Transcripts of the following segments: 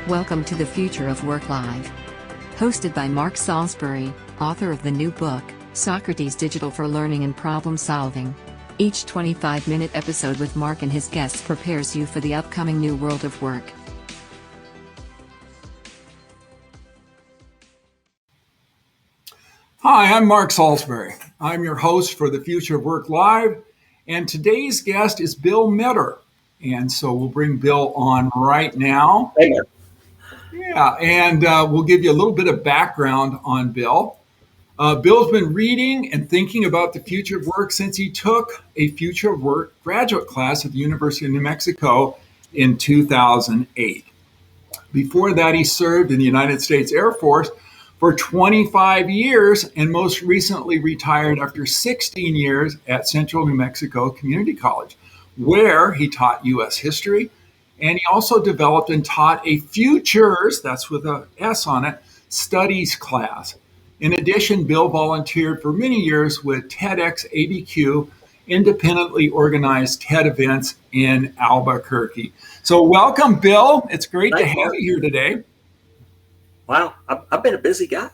Welcome to the Future of Work Live. Hosted by Mark Salisbury, author of the new book, Socrates Digital for Learning and Problem Solving. Each 25-minute episode with Mark and his guests prepares you for the upcoming new world of work. Hi, I'm Mark Salisbury. I'm your host for the Future of Work Live, and today's guest is Bill Meador. And so we'll bring Bill on right now. Hey, Mark. Yeah, and we'll give you a little bit of background on Bill. Bill's been reading and thinking about the future of work since he took a Future of Work graduate class at the University of New Mexico in 2008. Before that, he served in the United States Air Force for 25 years and most recently retired after 16 years at Central New Mexico Community College, where he taught U.S. history, and he also developed and taught a futures, that's with a S on it, studies class. In addition, Bill volunteered for many years with TEDx ABQ, independently organized TED events in Albuquerque. So welcome, Bill. It's great to have you here today. Wow, I've been a busy guy.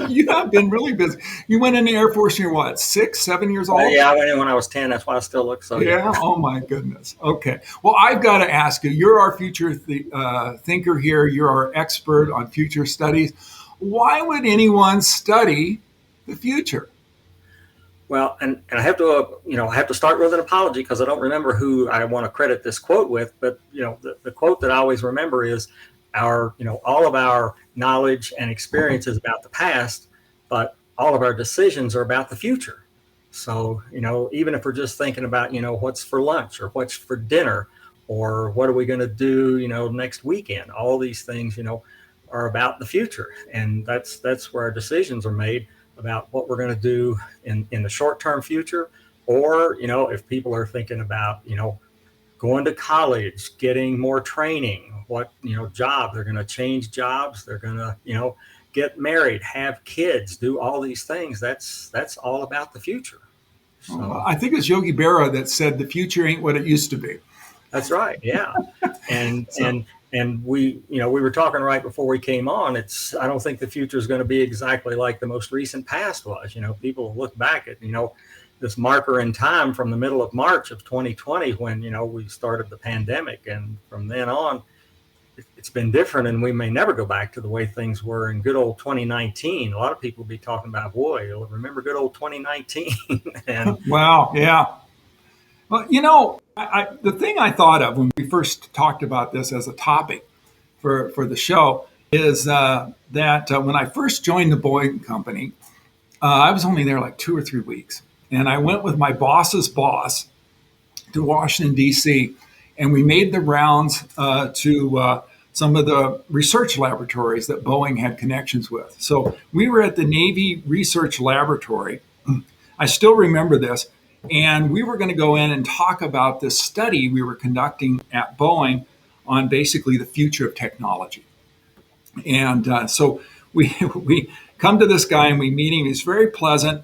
You have been really busy. You went in the Air Force when you're what, 6, 7 years old? Yeah, I went in when I was 10. That's why I still look so young. Yeah, oh my goodness. Okay. Well, I've got to ask you, you're our future thinker here. You're our expert on future studies. Why would anyone study the future? Well, and I have to start with an apology because I don't remember who I want to credit this quote with, but the quote that I always remember is all of our knowledge and experience is about the past, but all of our decisions are about the future. So, even if we're just thinking about, what's for lunch or what's for dinner or what are we going to do, next weekend, all these things, are about the future. And that's where our decisions are made about what we're going to do in the short-term future. Or, if people are thinking about, going to college, getting more training, what, job, they're going to change jobs, they're going to, get married, have kids, do all these things. That's all about the future. So, I think it's Yogi Berra that said the future ain't what it used to be. That's right. Yeah. And, and we were talking right before we came on, I don't think the future is going to be exactly like the most recent past was. People look back at, this marker in time from the middle of March of 2020 when, we started the pandemic. And from then on, it's been different, and we may never go back to the way things were in good old 2019. A lot of people will be talking about, boy, you'll remember good old 2019. And wow, yeah. Well, the thing I thought of when we first talked about this as a topic for the show is that when I first joined the Boeing company, I was only there like 2 or 3 weeks. And I went with my boss's boss to Washington, D.C., and we made the rounds to some of the research laboratories that Boeing had connections with. So we were at the Navy Research Laboratory. I still remember this. And we were going to go in and talk about this study we were conducting at Boeing on basically the future of technology. And so we come to this guy and we meet him. He's very pleasant.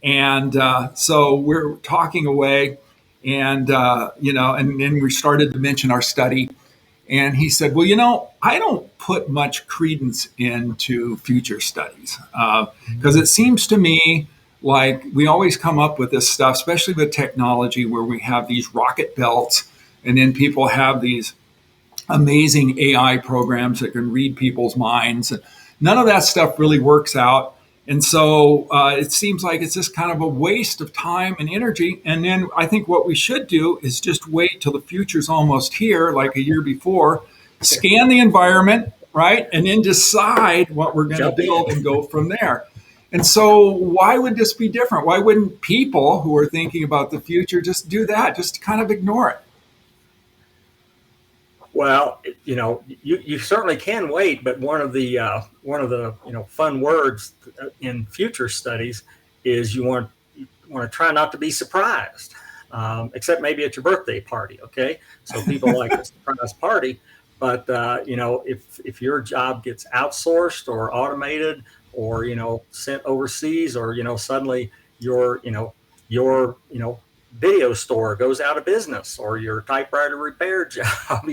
And so we're talking away. And, and then we started to mention our study. And he said, well, I don't put much credence into future studies because it seems to me like we always come up with this stuff, especially with technology, where we have these rocket belts and then people have these amazing AI programs that can read people's minds. And none of that stuff really works out. And so it seems like it's just kind of a waste of time and energy. And then I think what we should do is just wait till the future's almost here, like a year before, scan the environment, right? And then decide what we're going to build and go from there. And so why would this be different? Why wouldn't people who are thinking about the future just do that, just kind of ignore it? Well, you certainly can wait, but one of the fun words in future studies is you want to try not to be surprised, except maybe at your birthday party. Okay, so people like a surprise party, but if your job gets outsourced or automated or sent overseas or suddenly your video store goes out of business, or your typewriter repair job,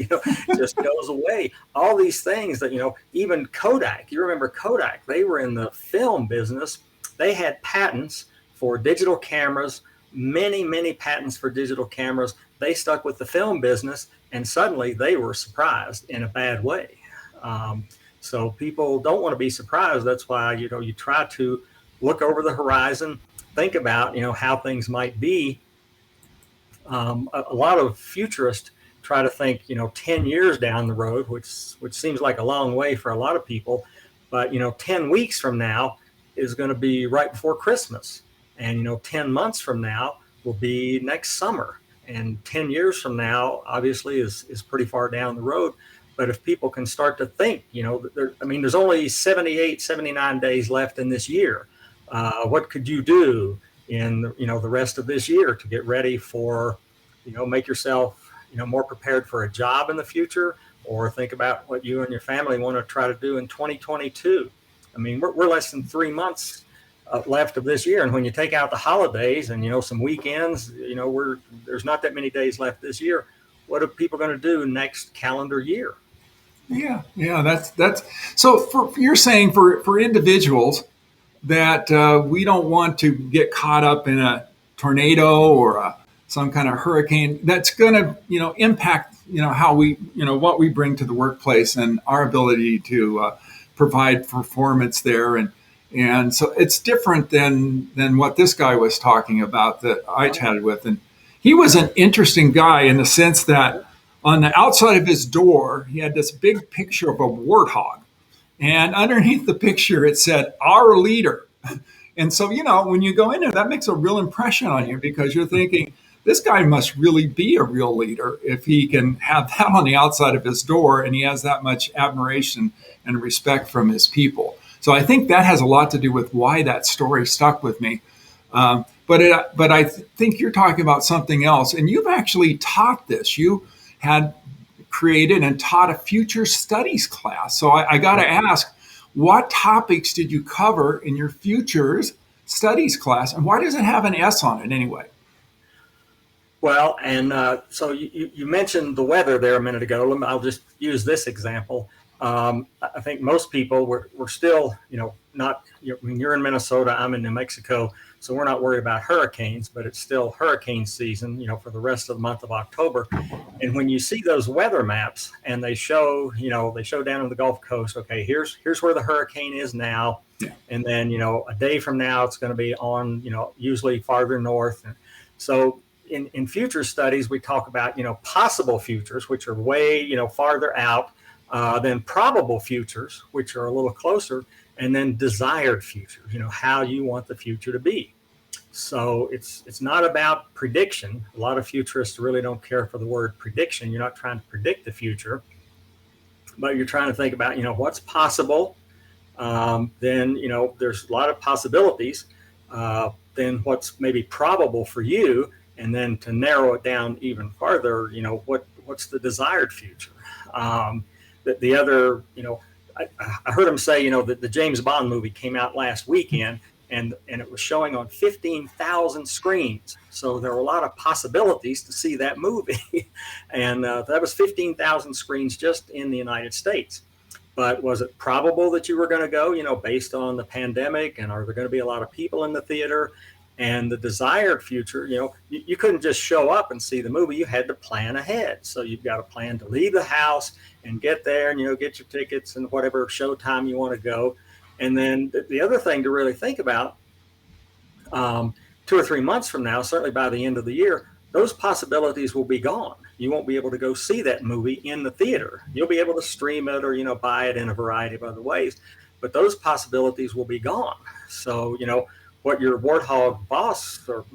just goes away. All these things that, even Kodak, you remember Kodak, they were in the film business. They had patents for digital cameras, many patents for digital cameras. They stuck with the film business, and suddenly they were surprised in a bad way. So people don't want to be surprised. That's why, you try to look over the horizon, think about, how things might be. A lot of futurists try to think, 10 years down the road, which seems like a long way for a lot of people. But, 10 weeks from now is going to be right before Christmas. And, 10 months from now will be next summer. And 10 years from now, obviously, is pretty far down the road. But if people can start to think, there's only 78, 79 days left in this year. What could you do in the rest of this year to get ready for, make yourself, more prepared for a job in the future, or think about what you and your family want to try to do in 2022. I mean, we're less than 3 months left of this year. And when you take out the holidays and, some weekends, there's not that many days left this year. What are people going to do next calendar year? Yeah. That's so. You're saying for individuals that we don't want to get caught up in a tornado or some kind of hurricane that's going to, impact, how we, what we bring to the workplace and our ability to provide performance there. And so it's different than what this guy was talking about that I chatted with. And he was an interesting guy in the sense that on the outside of his door, he had this big picture of a warthog. And underneath the picture, it said, "Our leader." And so, when you go in there, that makes a real impression on you because you're thinking, this guy must really be a real leader if he can have that on the outside of his door and he has that much admiration and respect from his people. So I think that has a lot to do with why that story stuck with me. But I think you're talking about something else. And you've actually taught this. You had created and taught a future studies class. So I got to ask, what topics did you cover in your futures studies class? And why does it have an S on it anyway? Well, and so you mentioned the weather there a minute ago. I'll just use this example. I think most people we're still, not, when you're in Minnesota, I'm in New Mexico, so we're not worried about hurricanes, but it's still hurricane season, for the rest of the month of October. And when you see those weather maps and they show down on the Gulf Coast, okay, here's where the hurricane is now. Yeah. And then, a day from now, it's going to be on, usually farther north. And so in future studies, we talk about, possible futures, which are way, farther out. Then probable futures, which are a little closer, and then desired futures, how you want the future to be. So it's not about prediction. A lot of futurists really don't care for the word prediction. You're not trying to predict the future, but you're trying to think about, what's possible. Then, there's a lot of possibilities. Then what's maybe probable for you, and then to narrow it down even farther, what's the desired future. The other, I heard him say, that the James Bond movie came out last weekend and it was showing on 15,000 screens. So there were a lot of possibilities to see that movie. And that was 15,000 screens just in the United States. But was it probable that you were going to go, based on the pandemic, and are there going to be a lot of people in the theater? And the desired future, you couldn't just show up and see the movie. You had to plan ahead. So you've got to plan to leave the house and get there and, get your tickets and whatever showtime you want to go. And then the other thing to really think about, 2 or 3 months from now, certainly by the end of the year, those possibilities will be gone. You won't be able to go see that movie in the theater. You'll be able to stream it or, buy it in a variety of other ways. But those possibilities will be gone. So, what your warthog boss or,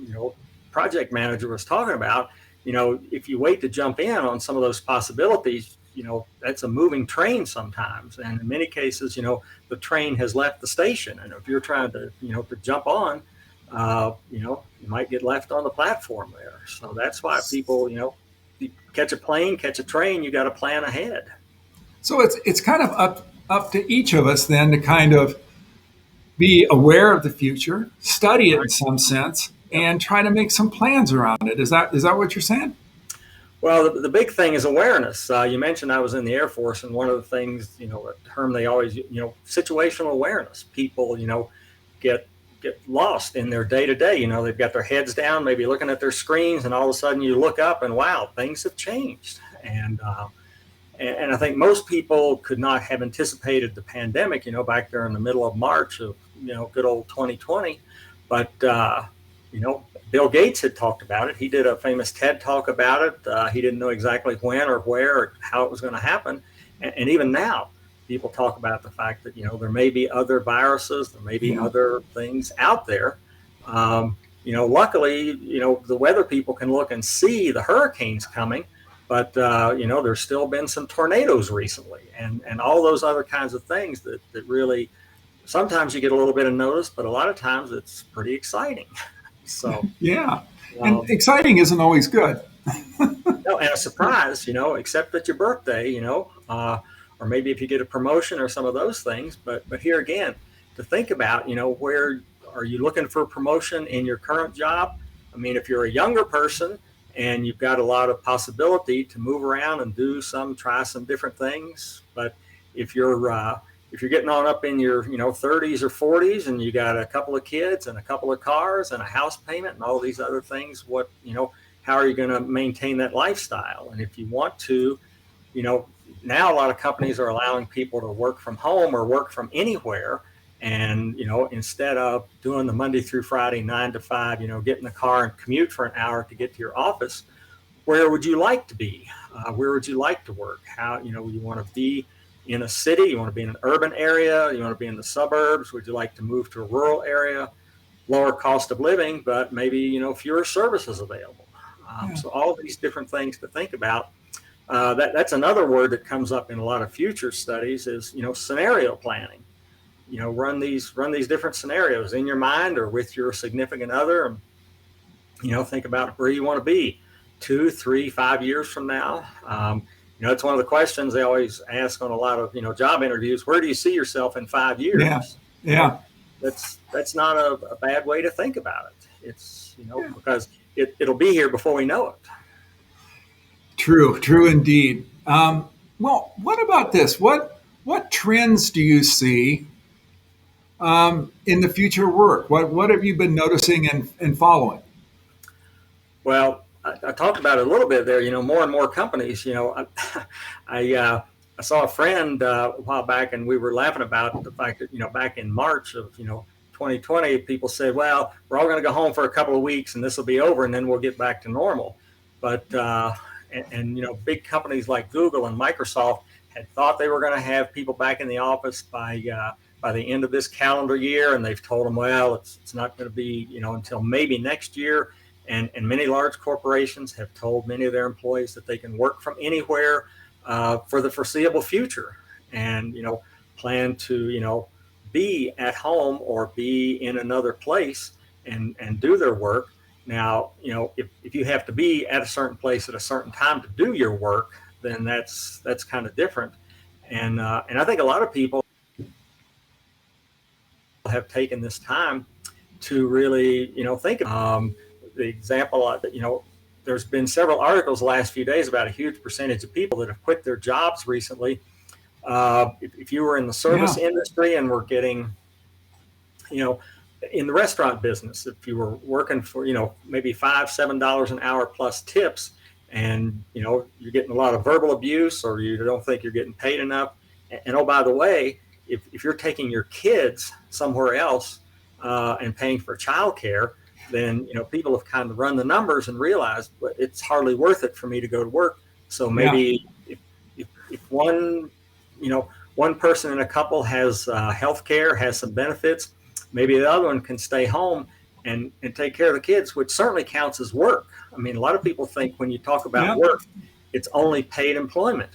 project manager was talking about, if you wait to jump in on some of those possibilities, that's a moving train sometimes. And in many cases, the train has left the station. And if you're trying to, to jump on, you might get left on the platform there. So that's why people, you catch a plane, catch a train, you got to plan ahead. So it's kind of up to each of us then to kind of be aware of the future, study it in some sense, and try to make some plans around it. Is that what you're saying? Well, the big thing is awareness. You mentioned I was in the Air Force, and one of the things, a term they always, situational awareness. People, get lost in their day to day. They've got their heads down, maybe looking at their screens, and all of a sudden you look up and wow, things have changed. And I think most people could not have anticipated the pandemic, back there in the middle of March of, good old 2020. But, Bill Gates had talked about it. He did a famous TED talk about it. He didn't know exactly when or where or how it was going to happen. And even now, people talk about the fact that, there may be other viruses, there may be other things out there. Luckily, the weather people can look and see the hurricanes coming, but, there's still been some tornadoes recently and all those other kinds of things that really, sometimes you get a little bit of notice, but a lot of times it's pretty exciting. So, yeah. And exciting isn't always good. No, and a surprise, except at your birthday, or maybe if you get a promotion or some of those things. But here again, to think about, where are you looking for a promotion in your current job? I mean, if you're a younger person and you've got a lot of possibility to move around and try some different things. But if you're getting on up in your 30s or 40s and you got a couple of kids and a couple of cars and a house payment and all these other things, how are you going to maintain that lifestyle? And if you want to, now a lot of companies are allowing people to work from home or work from anywhere. And, instead of doing the Monday through Friday, 9 to 5, get in the car and commute for an hour to get to your office, where would you like to be? Where would you like to work? How, you want to be in a city? You want to be in an urban area? You want to be in the suburbs? Would you like to move to a rural area? Lower cost of living, but maybe, fewer services available. So all these different things to think about. That's another word that comes up in a lot of future studies is, scenario planning. Run these different scenarios in your mind or with your significant other, and, think about where you want to be 2, 3, 5 years from now. It's one of the questions they always ask on a lot of, job interviews. Where do you see yourself in 5 years? Yeah. That's not a bad way to think about it. It's, because it'll be here before we know it. True indeed. Well, what about this? What trends do you see in the future work? What have you been noticing and following? Well, I talked about it a little bit there. More and more companies. I saw a friend a while back, and we were laughing about the fact that back in March of 2020, people said, "Well, we're all going to go home for a couple of weeks, and this will be over, and then we'll get back to normal." But big companies like Google and Microsoft had thought they were going to have people back in the office by the end of this calendar year, and they've told them, well, it's not going to be until maybe next year. And many large corporations have told many of their employees that they can work from anywhere for the foreseeable future, and plan to be at home or be in another place and do their work. Now, if you have to be at a certain place at a certain time to do your work, then that's kind of different. And I think a lot of people have taken this time to really, think of the example that, there's been several articles the last few days about a huge percentage of people that have quit their jobs recently. If you were in the service industry and were getting, in the restaurant business, if you were working for, maybe $5-7 an hour plus tips, and, you're getting a lot of verbal abuse, or you don't think you're getting paid enough. And oh, by the way, if you're taking your kids somewhere else and paying for childcare, then, people have kind of run the numbers and realized, well, it's hardly worth it for me to go to work. So maybe if one person in a couple has health care, has some benefits, maybe the other one can stay home and take care of the kids, which certainly counts as work. I mean, a lot of people think when you talk about work, it's only paid employment.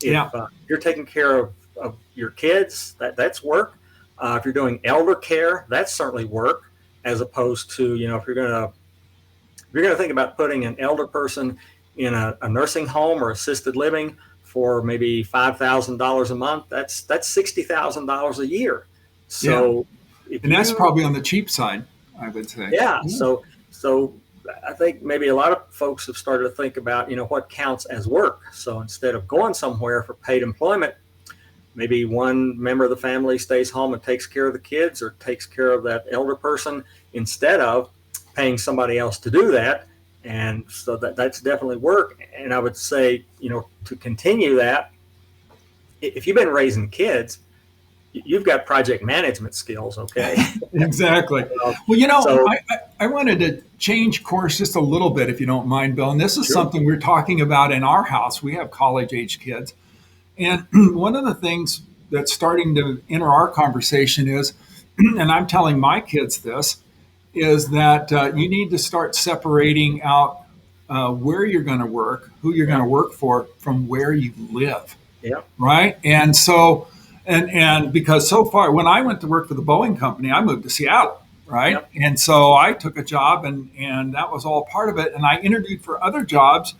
If you're taking care of your kids, that's work. If you're doing elder care, that's certainly work, as opposed to, if you're going to think about putting an elder person in a nursing home or assisted living for maybe $5,000 a month, that's $60,000 a year. So, and that's probably on the cheap side, I would say. Yeah. So So I think maybe a lot of folks have started to think about, what counts as work. So instead of going somewhere for paid employment, maybe one member of the family stays home and takes care of the kids or takes care of that elder person instead of paying somebody else to do that. And so that's definitely work. And I would say, to continue that, if you've been raising kids, you've got project management skills, okay? Exactly. Well, So I wanted to change course just a little bit, if you don't mind, Bill. And this is sure. something we're talking about in our house. We have college-age kids. And one of the things that's starting to enter our conversation is, and I'm telling my kids this, is that you need to start separating out where you're going to work, who you're going to work for, from where you live. Yeah. Right. And so, and because so far, when I went to work for the Boeing company, I moved to Seattle. Right. Yep. And so I took a job and that was all part of it. And I interviewed for other jobs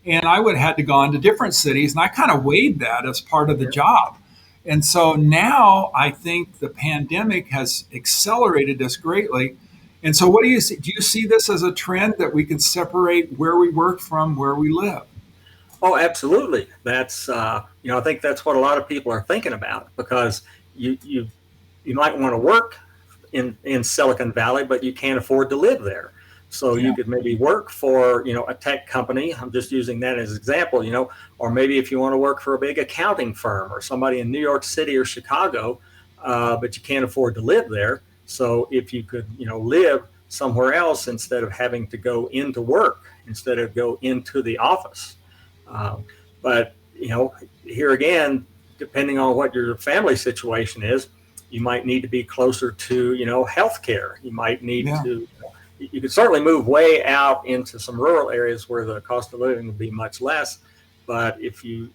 and I would have had to go into different cities. And I kind of weighed that as part of the job. And so now I think the pandemic has accelerated this greatly. And so what do you see? Do you see this as a trend that we can separate where we work from where we live? Oh, absolutely. That's I think that's what a lot of people are thinking about, because you might want to work in Silicon Valley, but you can't afford to live there. So you could maybe work for a tech company. I'm just using that as an example. Or maybe if you want to work for a big accounting firm or somebody in New York City or Chicago, but you can't afford to live there. So if you could live somewhere else instead of having to go into work, instead of go into the office. But here again, depending on what your family situation is, you might need to be closer to healthcare. You might need to. You could certainly move way out into some rural areas where the cost of living would be much less. But if you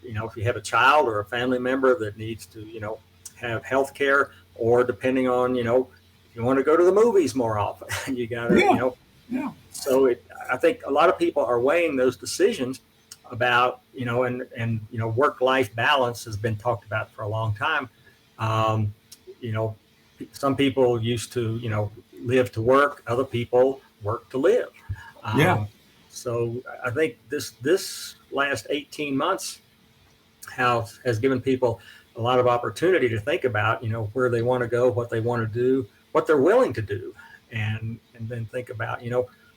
have a child or a family member that needs to have healthcare, or depending on if you want to go to the movies more often, you got to So I think a lot of people are weighing those decisions about, and work-life balance has been talked about for a long time. Some people used to, live to work. Other people work to live. So I think this last 18 months has given people a lot of opportunity to think about, where they want to go, what they want to do, what they're willing to do, and then think about,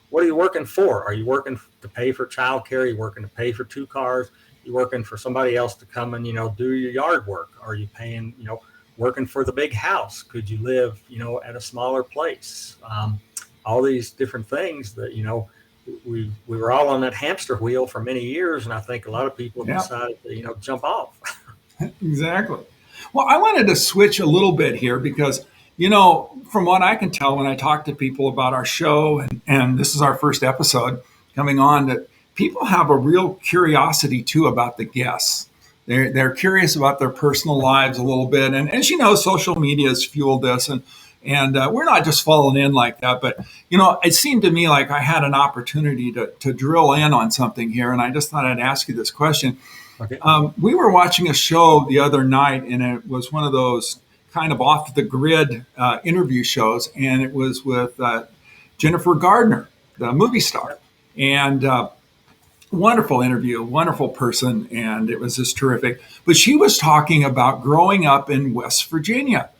what are you working for? Are you working to pay for childcare? Are you working to pay for 2 cars? Are you working for somebody else to come and, do your yard work? Are you paying, working for the big house? Could you live, at a smaller place? All these different things that, we were all on that hamster wheel for many years. And I think a lot of people have decided to, jump off. Exactly. Well, I wanted to switch a little bit here because, from what I can tell when I talk to people about our show, and this is our first episode coming on, that people have a real curiosity too about the guests. They're curious about their personal lives a little bit. And as you know, social media has fueled this. And we're not just falling in like that. But, it seemed to me like I had an opportunity to drill in on something here. And I just thought I'd ask you this question. Okay. We were watching a show the other night, and it was one of those kind of off the grid interview shows. And it was with Jennifer Gardner, the movie star. And wonderful interview, wonderful person, and it was just terrific. But she was talking about growing up in West Virginia.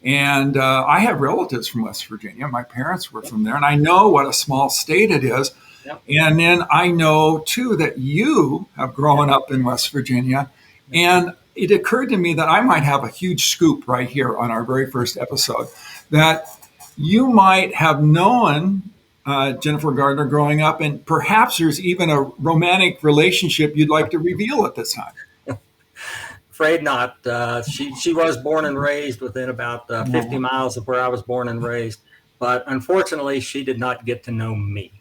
And I have relatives from West Virginia. My parents were from there, and I know what a small state it is. Yep. And then I know, too, that you have grown up in West Virginia. And it occurred to me that I might have a huge scoop right here on our very first episode, that you might have known Jennifer Gardner growing up, and perhaps there's even a romantic relationship you'd like to reveal at this time. Afraid not. She was born and raised within about 50 miles of where I was born and raised, but unfortunately, she did not get to know me.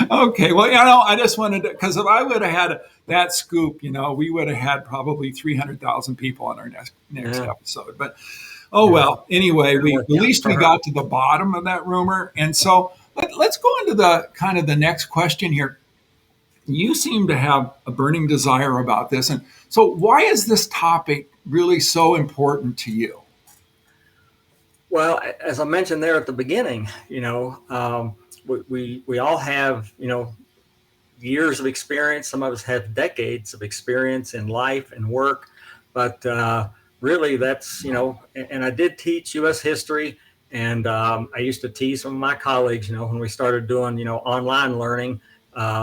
Okay, well, I just wanted to, because if I would have had that scoop, we would have had probably 300,000 people on our next episode. But well, anyway, at least we got to the bottom of that rumor. And so let's go into the next question here. You seem to have a burning desire about this. And so why is this topic really so important to you? Well, as I mentioned there at the beginning, we all have, years of experience. Some of us have decades of experience in life and work, but really that's, and I did teach U.S. history, and I used to tease some of my colleagues, when we started doing, online learning,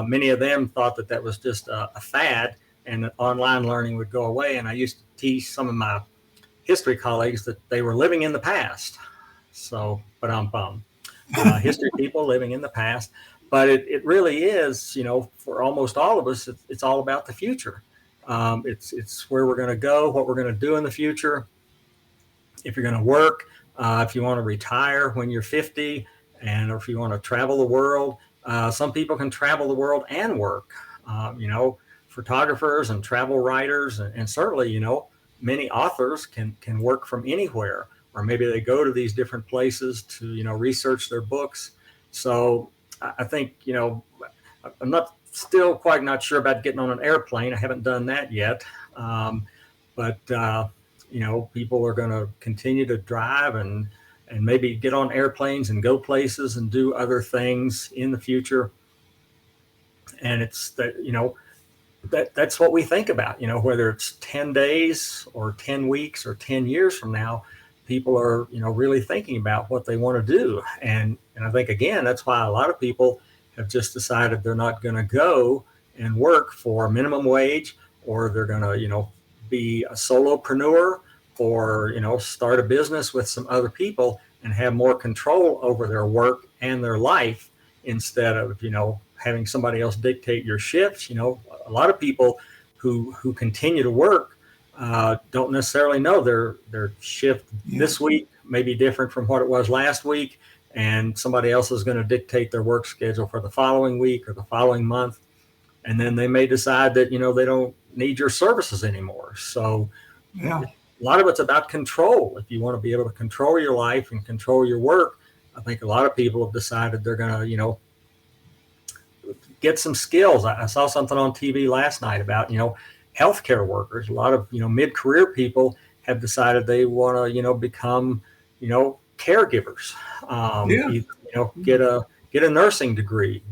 many of them thought that that was just a fad and that online learning would go away. And I used to tease some of my history colleagues that they were living in the past. So, but I'm bummed. History people living in the past. But it really is, for almost all of us, it's all about the future. It's where we're going to go, what we're going to do in the future. If you're going to work, if you want to retire when you're 50, and or if you want to travel the world. Some people can travel the world and work. Photographers and travel writers, and certainly, many authors can work from anywhere, or maybe they go to these different places to, research their books. So I think, I'm still quite not sure about getting on an airplane. I haven't done that yet. But people are going to continue to drive and maybe get on airplanes and go places and do other things in the future. And it's that, that's what we think about, whether it's 10 days or 10 weeks or 10 years from now, people are, really thinking about what they want to do. And I think, again, that's why a lot of people have just decided they're not going to go and work for minimum wage, or they're going to, be a solopreneur, or, start a business with some other people and have more control over their work and their life instead of, having somebody else dictate your shifts. A lot of people who continue to work don't necessarily know their shift this week may be different from what it was last week, and somebody else is going to dictate their work schedule for the following week or the following month, and then they may decide that they don't need your services anymore. So a lot of it's about control. If you want to be able to control your life and control your work, I think a lot of people have decided they're going to get some skills. I saw something on TV last night about, healthcare workers. A lot of, mid-career people have decided they want to, become, caregivers. Get a nursing degree,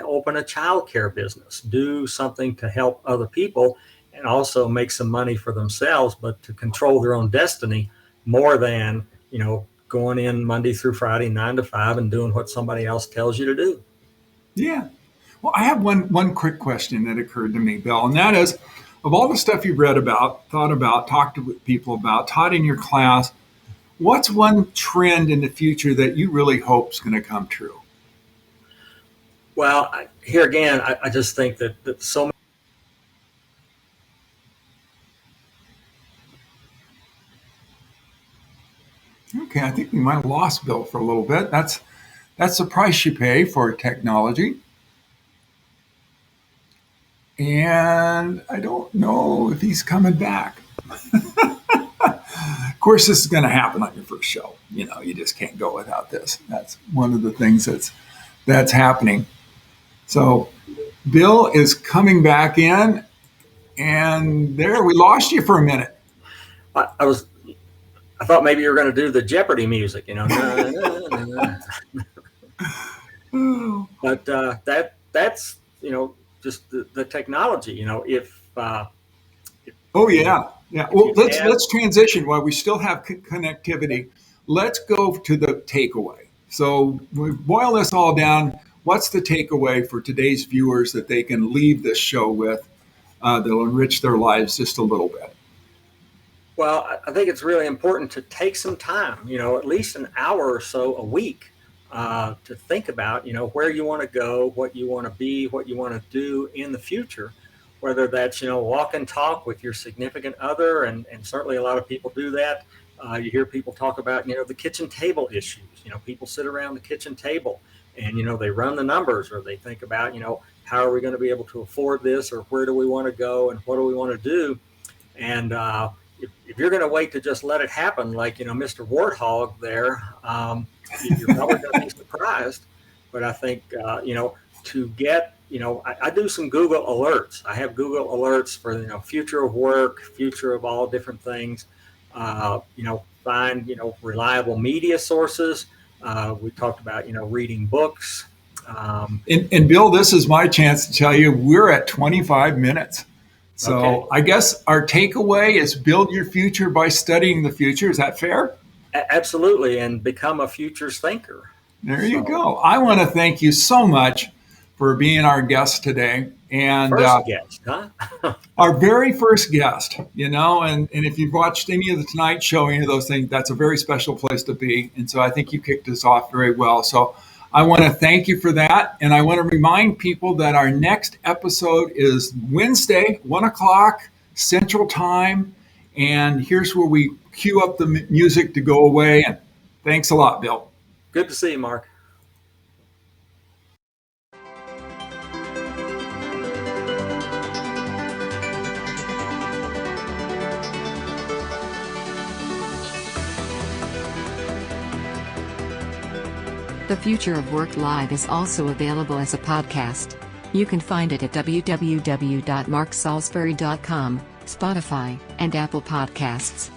open a child care business, do something to help other people and also make some money for themselves, but to control their own destiny more than, going in Monday through Friday, 9 to 5 and doing what somebody else tells you to do. Yeah. Well, I have one quick question that occurred to me, Bill, and that is, of all the stuff you've read about, thought about, talked to people about, taught in your class, what's one trend in the future that you really hope is going to come true? Well, here again, I just think that so many. Okay, I think we might have lost Bill for a little bit. That's the price you pay for technology. And I don't know if he's coming back. Of course, this is going to happen on your first show. You just can't go without this. That's one of the things that's happening. So Bill is coming back in, and there, we lost you for a minute. I thought maybe you were going to do the Jeopardy music, But that's just the technology. Oh yeah. Well, let's transition while we still have connectivity. Let's go to the takeaway. So we boil this all down. What's the takeaway for today's viewers that they can leave this show with that'll enrich their lives just a little bit? Well, I think it's really important to take some time, at least an hour or so a week to think about, where you want to go, what you want to be, what you want to do in the future, whether that's, walk and talk with your significant other. And certainly a lot of people do that. You hear people talk about, the kitchen table issues. People sit around the kitchen table and, they run the numbers, or they think about, how are we going to be able to afford this, or where do we want to go and what do we want to do? And if you're going to wait to just let it happen, like, Mr. Warthog there, you're probably going to be surprised. But I think, to get, I do some Google alerts. I have Google alerts for, future of work, future of all different things, find, reliable media sources. We talked about, reading books. And Bill, this is my chance to tell you we're at 25 minutes. So Okay. I guess our takeaway is build your future by studying the future. Is that fair? Absolutely. And become a futures thinker. There you go. I want to thank you so much for being our guest today. And First guest, huh? our very first guest, and if you've watched any of the Tonight Show, any of those things, that's a very special place to be. And so I think you kicked us off very well. So I want to thank you for that. And I want to remind people that our next episode is Wednesday, 1 o'clock Central Time. And here's where we cue up the music to go away. And thanks a lot, Bill. Good to see you, Mark. The Future of Work Live is also available as a podcast. You can find it at www.marksalisbury.com, Spotify, and Apple Podcasts.